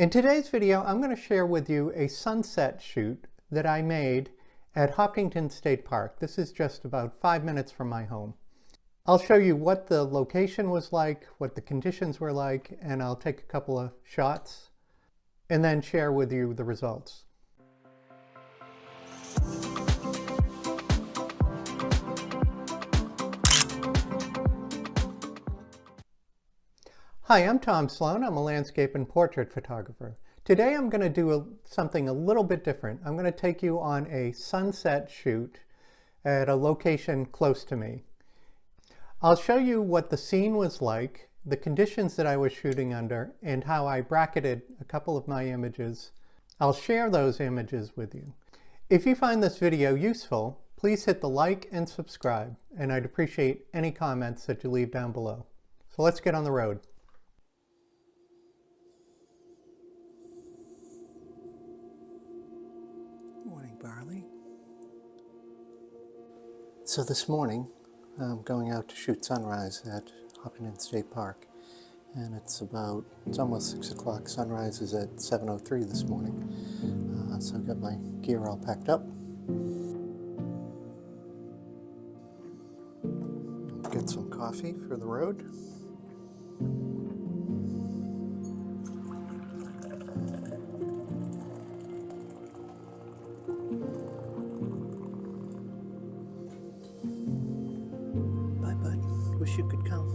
In today's video, I'm going to share with you a sunset shoot that I made at Hopkinton State Park. This is just about 5 minutes from my home. I'll show you what the location was like, what the conditions were like, and I'll take a couple of shots and then share with you the results. Hi, I'm Tom Sloan. I'm a landscape and portrait photographer. Today I'm going to do something a little bit different. I'm going to take you on a sunset shoot at a location close to me. I'll show you what the scene was like, the conditions that I was shooting under, and how I bracketed a couple of my images. I'll share those images with you. If you find this video useful, please hit the like and subscribe, and I'd appreciate any comments that you leave down below. So let's get on the road. Morning, Barley. So this morning I'm going out to shoot sunrise at Hopkinton State Park, and it's almost 6 o'clock. Sunrise is at 7:03 this morning. So I've got my gear all packed up. Get some coffee for the road. Wish you could come.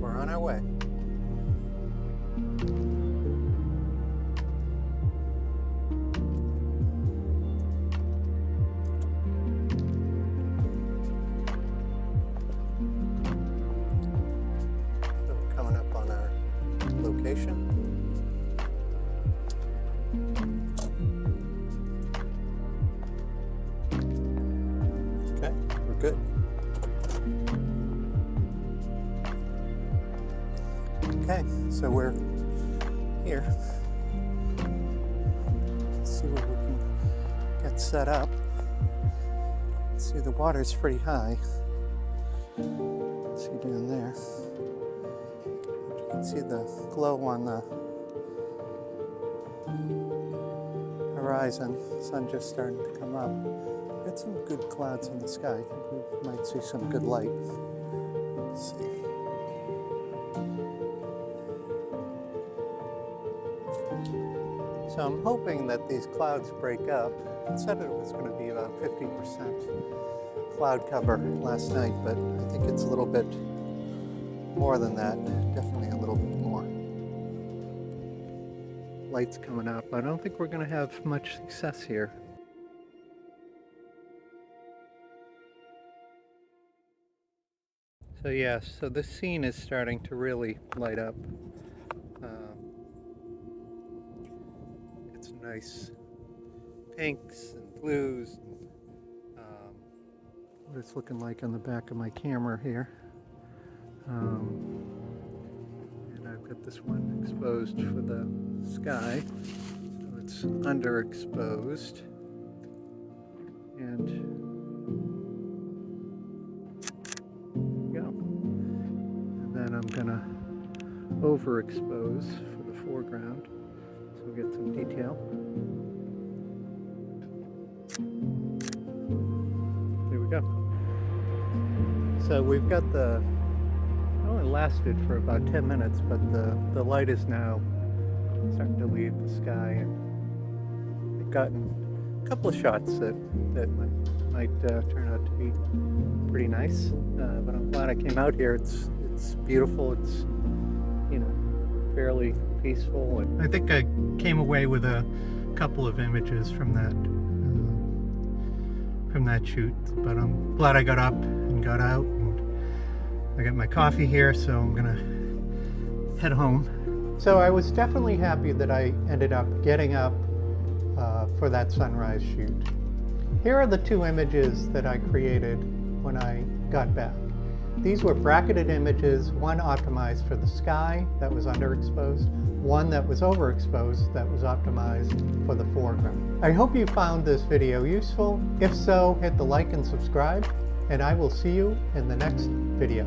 On our way. So we're coming up on our location. Okay, we're good. Okay, so we're here. Let's see where we can get set up. See, the water's pretty high. See down there. But you can see the glow on the horizon. Sun just starting to come up. Got some good clouds in the sky. I think we might see some good light. Let's see. So I'm hoping that these clouds break up. It said it was going to be about 50% cloud cover last night, but I think it's a little bit more than that. Definitely a little bit more. Light's coming up. I don't think we're going to have much success here. So yeah, so this scene is starting to really light up. Some nice pinks and blues, and what it's looking like on the back of my camera here. And I've got this one exposed for the sky, so it's underexposed. And there we go. And then I'm gonna overexpose for the foreground. So we get some detail. There we go. So we've got it only lasted for about 10 minutes, but the light is now starting to leave the sky, and I've gotten a couple of shots that might turn out to be pretty nice. But I'm glad I came out here. It's beautiful. It's, you know, fairly peaceful. And I think I came away with a couple of images from that shoot, but I'm glad I got up and got out, and I got my coffee here, so I'm gonna head home. So I was definitely happy that I ended up getting up for that sunrise shoot. Here are the two images that I created when I got back. These were bracketed images, one optimized for the sky that was underexposed, one that was overexposed that was optimized for the foreground. I hope you found this video useful. If so, hit the like and subscribe, and I will see you in the next video.